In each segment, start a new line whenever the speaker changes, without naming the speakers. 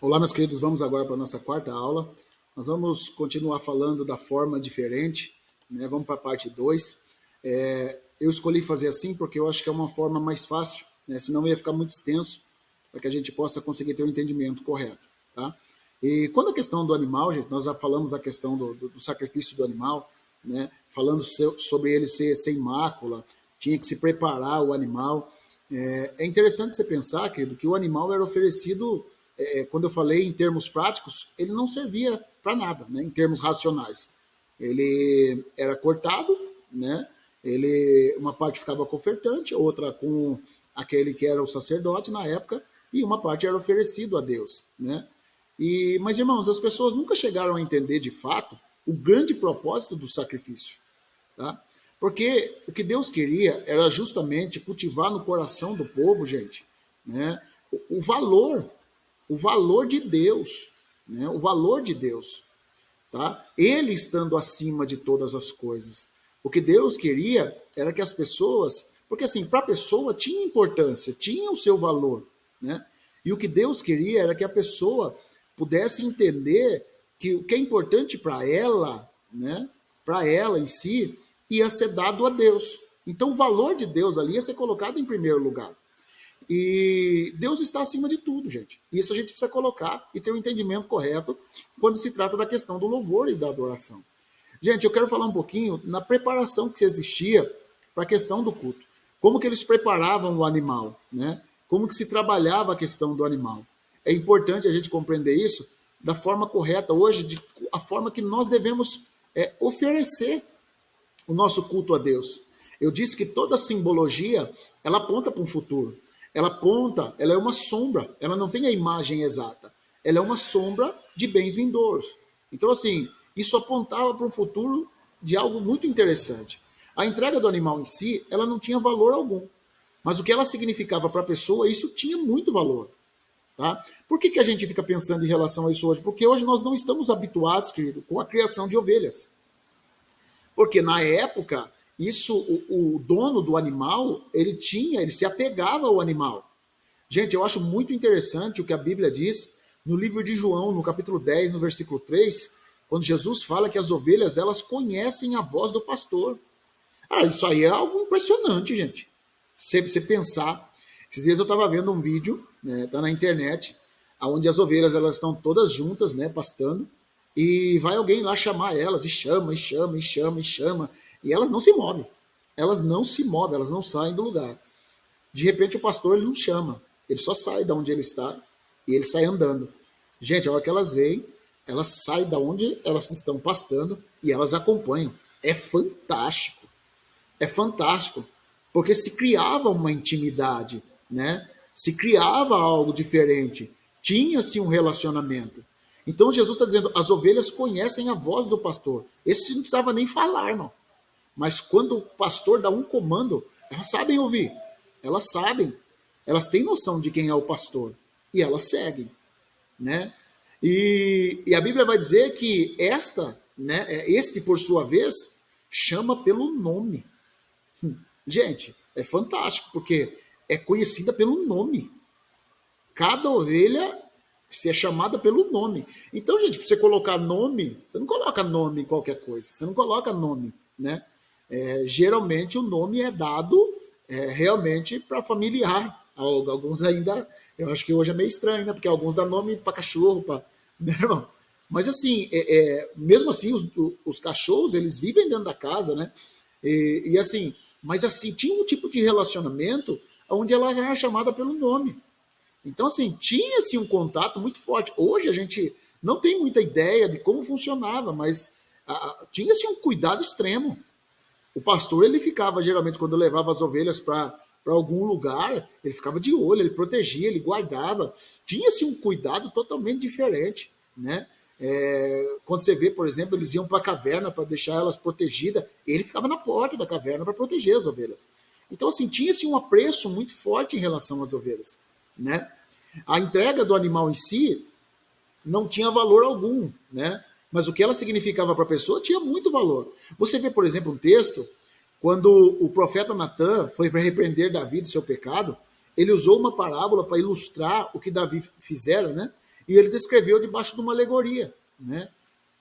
Olá, meus queridos, vamos agora para a nossa quarta aula. Nós vamos continuar falando da forma diferente, né? Vamos para a parte 2. Eu escolhi fazer assim porque eu acho que é uma forma mais fácil, né? Senão ia ficar muito extenso, para que a gente possa conseguir ter o entendimento correto. Tá? E quando a questão do animal, gente, nós já falamos a questão do sacrifício do animal, né? Falando sobre ele ser sem mácula, tinha que se preparar o animal. É interessante você pensar, querido, que o animal era oferecido, quando eu falei em termos práticos, ele não servia para nada, né, em termos racionais. Ele era cortado, né, uma parte ficava com o ofertante, outra com aquele que era o sacerdote na época, e uma parte era oferecido a Deus. Né? Mas, irmãos, as pessoas nunca chegaram a entender de fato o grande propósito do sacrifício. Tá? Porque o que Deus queria era justamente cultivar no coração do povo, gente, né, o valor de Deus, né, o valor de Deus, tá? Ele estando acima de todas as coisas. O que Deus queria era que as pessoas, porque assim, para a pessoa tinha importância, tinha o seu valor, né? E o que Deus queria era que a pessoa pudesse entender que o que é importante para ela, né, para ela em si, ia ser dado a Deus. Então o valor de Deus ali ia ser colocado em primeiro lugar. E Deus está acima de tudo, gente. Isso a gente precisa colocar e ter o um entendimento correto quando se trata da questão do louvor e da adoração. Gente, eu quero falar um pouquinho na preparação que existia para a questão do culto. Como que eles preparavam o animal, né? Como que se trabalhava a questão do animal. É importante a gente compreender isso da forma correta hoje, a forma que nós devemos oferecer o nosso culto a Deus. Eu disse que toda simbologia, ela aponta para um futuro. Ela é uma sombra, ela não tem a imagem exata. Ela é uma sombra de bens vindouros. Então, assim, isso apontava para um futuro de algo muito interessante. A entrega do animal em si, ela não tinha valor algum. Mas o que ela significava para a pessoa, isso tinha muito valor. Tá? Por que a gente fica pensando em relação a isso hoje? Porque hoje nós não estamos habituados, querido, com a criação de ovelhas. Porque na época, isso, o dono do animal, ele se apegava ao animal. Gente, eu acho muito interessante o que a Bíblia diz no livro de João, no capítulo 10, no versículo 3, quando Jesus fala que as ovelhas, elas conhecem a voz do pastor. Isso aí é algo impressionante, gente. Você pensar. Esses dias eu estava vendo um vídeo, né, tá na internet, onde as ovelhas elas estão todas juntas, né, pastando, e vai alguém lá chamar elas, e chama, e chama, e chama, e chama, e elas não se movem. Elas não se movem, elas não saem do lugar. De repente o pastor ele não chama, ele só sai da onde ele está e ele sai andando. Gente, a hora que elas veem, elas saem da onde elas estão pastando e elas acompanham. É fantástico. É fantástico. Porque se criava uma intimidade, né? Se criava algo diferente. Tinha-se um relacionamento. Então Jesus está dizendo, as ovelhas conhecem a voz do pastor. Esse não precisava nem falar, irmão. Mas quando o pastor dá um comando, elas sabem ouvir. Elas sabem. Elas têm noção de quem é o pastor. E elas seguem. Né? E a Bíblia vai dizer que este, por sua vez, chama pelo nome. Gente, é fantástico, porque é conhecida pelo nome. Cada ovelha se é chamada pelo nome. Então, gente, para você colocar nome, você não coloca nome em qualquer coisa. Você não coloca nome, né? Geralmente o nome é dado realmente para familiar. Alguns ainda, eu acho que hoje é meio estranho, né? Porque alguns dão nome para cachorro, né, irmão? Mas assim, mesmo assim, os cachorros, eles vivem dentro da casa, né? E assim, mas assim, tinha um tipo de relacionamento onde ela era chamada pelo nome. Então, assim, tinha-se um contato muito forte. Hoje a gente não tem muita ideia de como funcionava, mas tinha-se um cuidado extremo. O pastor, ele ficava, geralmente, quando levava as ovelhas para algum lugar, ele ficava de olho, ele protegia, ele guardava. Tinha-se um cuidado totalmente diferente, né? Quando você vê, por exemplo, eles iam para a caverna para deixar elas protegidas, ele ficava na porta da caverna para proteger as ovelhas. Então, assim, tinha-se um apreço muito forte em relação às ovelhas, né? A entrega do animal em si não tinha valor algum, né? Mas o que ela significava para a pessoa tinha muito valor. Você vê, por exemplo, um texto, quando o profeta Natan foi para repreender Davi de seu pecado, ele usou uma parábola para ilustrar o que Davi fizera, né? e ele descreveu debaixo de uma alegoria, né?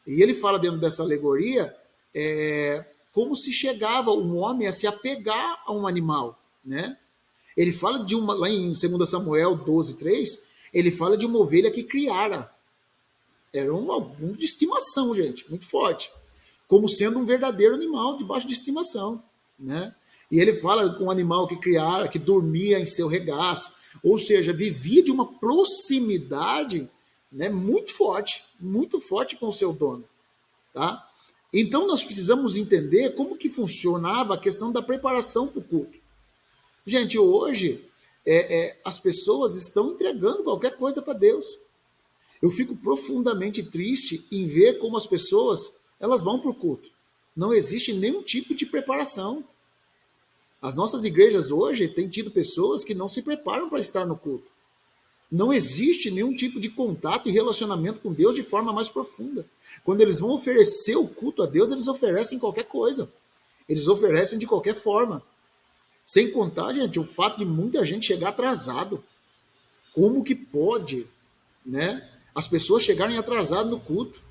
E ele fala dentro dessa alegoria como se chegava um homem a se apegar a um animal, né? Ele fala de uma, lá em 2 Samuel 12:3, ele fala de uma ovelha que criara. Era um de estimação, gente, muito forte. Como sendo um verdadeiro animal debaixo de estimação, né? E ele fala com um animal que criara, que dormia em seu regaço, ou seja, vivia de uma proximidade, né, muito forte com o seu dono, tá? Então nós precisamos entender como que funcionava a questão da preparação para o culto. Gente, hoje as pessoas estão entregando qualquer coisa para Deus. Eu fico profundamente triste em ver como as pessoas elas vão para o culto. Não existe nenhum tipo de preparação. As nossas igrejas hoje têm tido pessoas que não se preparam para estar no culto. Não existe nenhum tipo de contato e relacionamento com Deus de forma mais profunda. Quando eles vão oferecer o culto a Deus, eles oferecem qualquer coisa. Eles oferecem de qualquer forma. Sem contar, gente, o fato de muita gente chegar atrasado. Como que pode, né, as pessoas chegarem atrasadas no culto?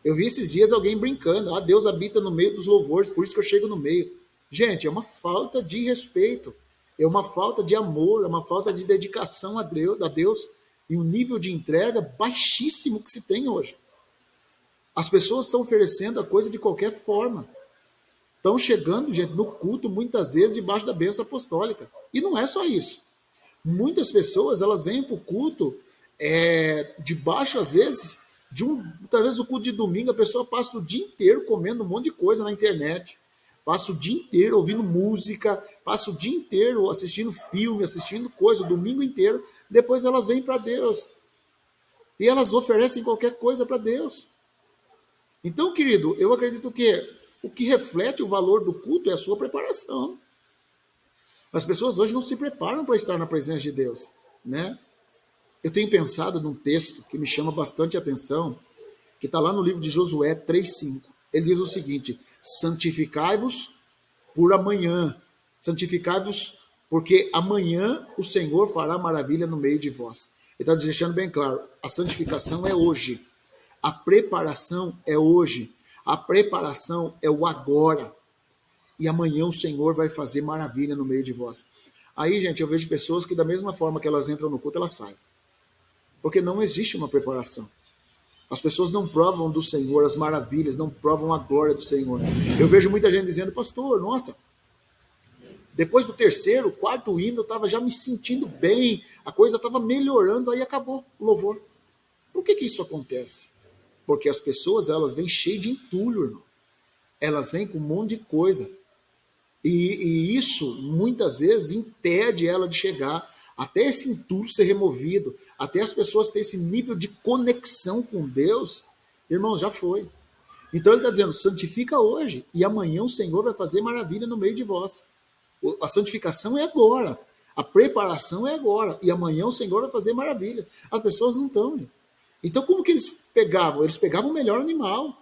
Eu vi esses dias alguém brincando, Deus habita no meio dos louvores, por isso que eu chego no meio. Gente, é uma falta de respeito, é uma falta de amor, é uma falta de dedicação a Deus e um nível de entrega baixíssimo que se tem hoje. As pessoas estão oferecendo a coisa de qualquer forma. Estão chegando, gente, no culto, muitas vezes, debaixo da bênção apostólica. E não é só isso. Muitas pessoas, elas vêm para o culto debaixo, às vezes, talvez o culto de domingo, a pessoa passa o dia inteiro comendo um monte de coisa na internet, passa o dia inteiro ouvindo música, passa o dia inteiro assistindo filme, assistindo coisa, o domingo inteiro, depois elas vêm para Deus. E elas oferecem qualquer coisa para Deus. Então, querido, eu acredito que o que reflete o valor do culto é a sua preparação. As pessoas hoje não se preparam para estar na presença de Deus, né? Eu tenho pensado num texto que me chama bastante atenção, que está lá no livro de Josué 3:5. Ele diz o seguinte: santificai-vos por amanhã, santificai-vos porque amanhã o Senhor fará maravilha no meio de vós. Ele está deixando bem claro, a santificação é hoje, a preparação é hoje, a preparação é o agora. E amanhã o Senhor vai fazer maravilha no meio de vós. Aí, gente, eu vejo pessoas que da mesma forma que elas entram no culto, elas saem. Porque não existe uma preparação. As pessoas não provam do Senhor as maravilhas, não provam a glória do Senhor. Eu vejo muita gente dizendo, pastor, nossa, depois do terceiro, quarto hino, eu estava já me sentindo bem, a coisa estava melhorando, aí acabou o louvor. Por que isso acontece? Porque as pessoas, elas vêm cheias de entulho, irmão. Elas vêm com um monte de coisa. E isso, muitas vezes, impede ela de chegar até esse entulho ser removido, até as pessoas terem esse nível de conexão com Deus. Irmão, já foi. Então ele está dizendo, santifica hoje, e amanhã o Senhor vai fazer maravilha no meio de vós. A santificação é agora, a preparação é agora, e amanhã o Senhor vai fazer maravilha. As pessoas não estão. Então como que eles pegavam? Eles pegavam o melhor animal.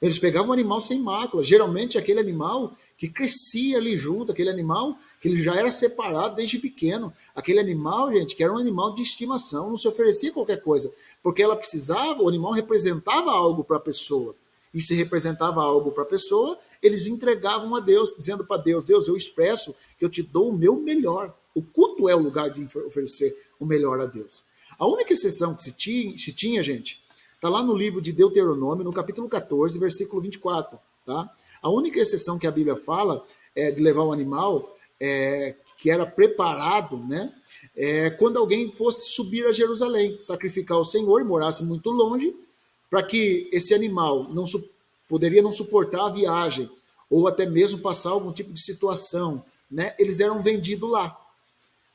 Eles pegavam um animal sem mácula, geralmente aquele animal que crescia ali junto, aquele animal que ele já era separado desde pequeno, aquele animal, gente, que era um animal de estimação, não se oferecia qualquer coisa, porque ela precisava, o animal representava algo para a pessoa, e se representava algo para a pessoa, eles entregavam a Deus, dizendo para Deus, Deus, eu expresso que eu te dou o meu melhor. O culto é o lugar de oferecer o melhor a Deus. A única exceção que se tinha, gente, está lá no livro de Deuteronômio, no capítulo 14, versículo 24. Tá? A única exceção que a Bíblia fala de levar o animal que era preparado, né, quando alguém fosse subir a Jerusalém, sacrificar o Senhor e morasse muito longe, para que esse animal poderia não suportar a viagem, ou até mesmo passar algum tipo de situação. Né, eles eram vendidos lá.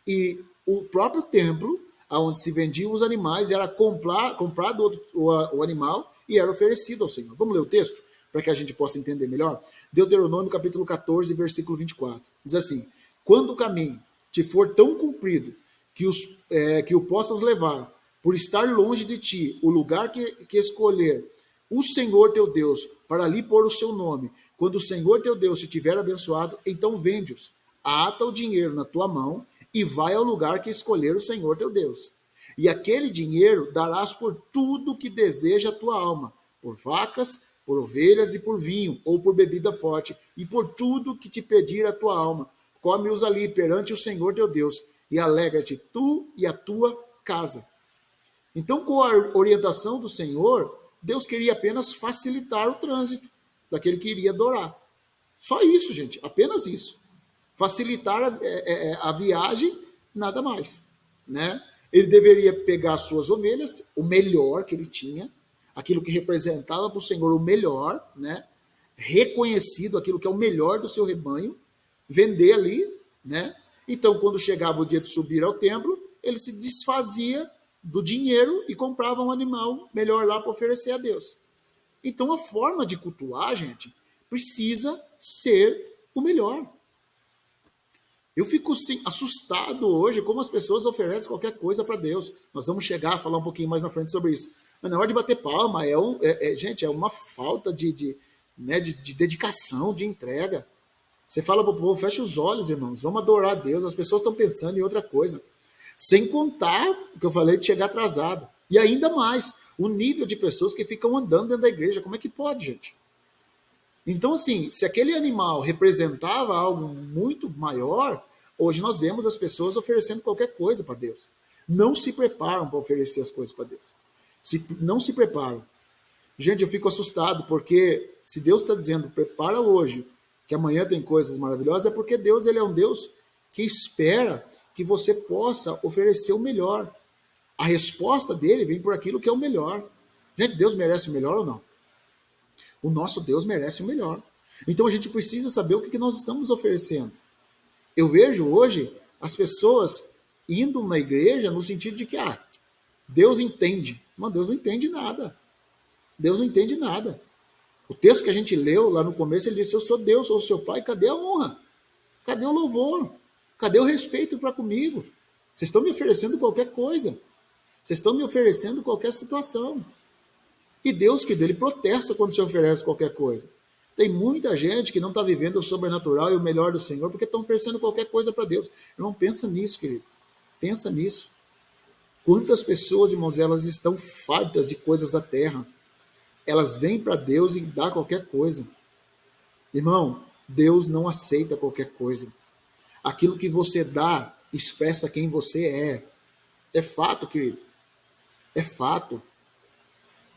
E o próprio templo, onde se vendiam os animais, era comprado o animal e era oferecido ao Senhor. Vamos ler o texto para que a gente possa entender melhor? Deuteronômio capítulo 14, versículo 24. Diz assim, quando o caminho te for tão comprido que o possas levar, por estar longe de ti, o lugar que escolher o Senhor teu Deus para ali pôr o seu nome, quando o Senhor teu Deus te tiver abençoado, então vende-os, ata o dinheiro na tua mão e vai ao lugar que escolher o Senhor teu Deus. e aquele dinheiro darás por tudo que deseja a tua alma, por vacas, por ovelhas e por vinho, ou por bebida forte, e por tudo que te pedir a tua alma. Come-os ali perante o Senhor teu Deus, e alegra-te tu e a tua casa. Então, com a orientação do Senhor, Deus queria apenas facilitar o trânsito daquele que iria adorar. Só isso, gente, apenas isso. Facilitar a viagem, nada mais, né? Ele deveria pegar as suas ovelhas, o melhor que ele tinha, aquilo que representava para o Senhor o melhor, né? Reconhecido aquilo que é o melhor do seu rebanho, vender ali, né? Então, quando chegava o dia de subir ao templo, ele se desfazia do dinheiro e comprava um animal melhor lá para oferecer a Deus. Então, a forma de cultuar, gente, precisa ser o melhor. Eu fico sim, assustado hoje como as pessoas oferecem qualquer coisa para Deus. Nós vamos chegar a falar um pouquinho mais na frente sobre isso. Mas na hora de bater palma, gente, é uma falta né, de dedicação, de entrega. Você fala para o povo, fecha os olhos, irmãos, vamos adorar a Deus. As pessoas estão pensando em outra coisa. Sem contar o que eu falei de chegar atrasado. E ainda mais, o nível de pessoas que ficam andando dentro da igreja. Como é que pode, gente? Então, assim, se aquele animal representava algo muito maior, hoje nós vemos as pessoas oferecendo qualquer coisa para Deus. Não se preparam para oferecer as coisas para Deus. Não se preparam. Gente, eu fico assustado, porque se Deus está dizendo, prepara hoje, que amanhã tem coisas maravilhosas, é porque Deus ele é um Deus que espera que você possa oferecer o melhor. A resposta dele vem por aquilo que é o melhor. Gente, Deus merece o melhor ou não? O nosso Deus merece o melhor. Então a gente precisa saber o que nós estamos oferecendo. Eu vejo hoje as pessoas indo na igreja no sentido de que, Deus entende. Não, Deus não entende nada. Deus não entende nada. O texto que a gente leu lá no começo, ele disse, eu sou Deus, sou o seu pai, cadê a honra? Cadê o louvor? Cadê o respeito para comigo? Vocês estão me oferecendo qualquer coisa. Vocês estão me oferecendo qualquer situação. E Deus, que dele protesta quando se oferece qualquer coisa. Tem muita gente que não está vivendo o sobrenatural e o melhor do Senhor porque estão oferecendo qualquer coisa para Deus. Irmão, pensa nisso, querido. Pensa nisso. Quantas pessoas, irmãos, elas estão fartas de coisas da terra. Elas vêm para Deus e dão qualquer coisa. Irmão, Deus não aceita qualquer coisa. Aquilo que você dá expressa quem você é. É fato, querido. É fato.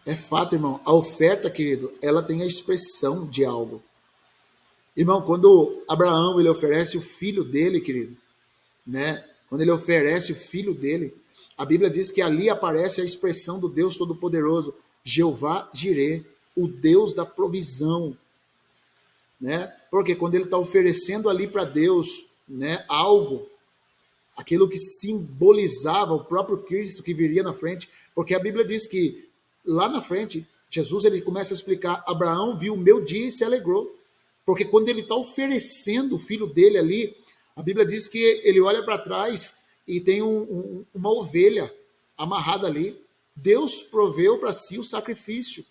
É fato, irmão. A oferta, querido, ela tem a expressão de algo. Irmão, quando Abraão ele oferece o filho dele, querido, né? Quando ele oferece o filho dele, a Bíblia diz que ali aparece a expressão do Deus Todo-Poderoso, Jeová Jireh, o Deus da provisão, né? Porque quando ele está oferecendo ali para Deus, né, algo, aquilo que simbolizava o próprio Cristo que viria na frente, porque a Bíblia diz que lá na frente, Jesus ele começa a explicar, Abraão viu o meu dia e se alegrou, porque quando ele está oferecendo o filho dele ali, a Bíblia diz que ele olha para trás e tem uma ovelha amarrada ali. Deus proveu para si o sacrifício.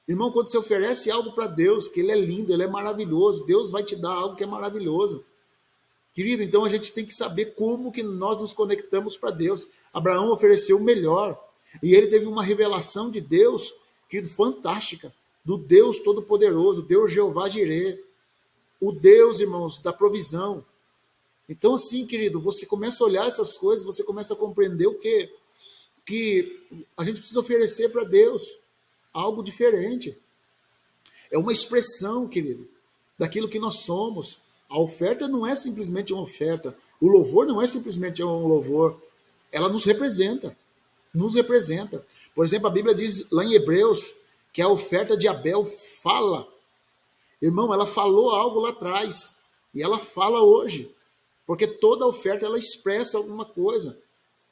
Irmão, quando você oferece algo para Deus, que ele é lindo, ele é maravilhoso, Deus vai te dar algo que é maravilhoso. Querido, então a gente tem que saber como que nós nos conectamos para Deus. Abraão ofereceu o melhor. E ele teve uma revelação de Deus, querido, fantástica. Do Deus Todo-Poderoso, Deus Jeová Jireh. O Deus, irmãos, da provisão. Então assim, querido, você começa a olhar essas coisas, você começa a compreender o quê? Que a gente precisa oferecer para Deus algo diferente. É uma expressão, querido, daquilo que nós somos. A oferta não é simplesmente uma oferta. O louvor não é simplesmente um louvor. Ela nos representa. Nos representa. Por exemplo, a Bíblia diz lá em Hebreus que a oferta de Abel fala. Irmão, ela falou algo lá atrás. E ela fala hoje. Porque toda oferta ela expressa alguma coisa.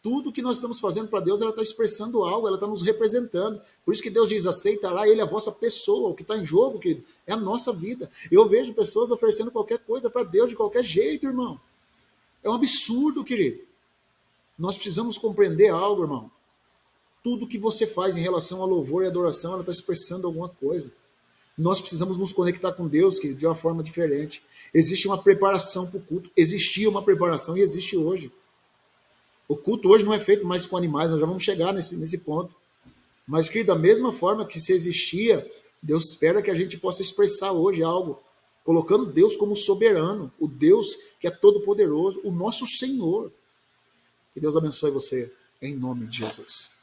Tudo que nós estamos fazendo para Deus, ela está expressando algo, ela está nos representando. Por isso que Deus diz, aceitará ele a vossa pessoa. O que está em jogo, querido, é a nossa vida. Eu vejo pessoas oferecendo qualquer coisa para Deus de qualquer jeito, irmão. É um absurdo, querido. Nós precisamos compreender algo, irmão. Tudo que você faz em relação a louvor e adoração, ela está expressando alguma coisa. Nós precisamos nos conectar com Deus, querido, de uma forma diferente. Existe uma preparação para o culto. Existia uma preparação e existe hoje. O culto hoje não é feito mais com animais, nós já vamos chegar nesse ponto. Mas que da mesma forma que se existia, Deus espera que a gente possa expressar hoje algo, colocando Deus como soberano, o Deus que é todo-poderoso, o nosso Senhor. Que Deus abençoe você, em nome de Jesus.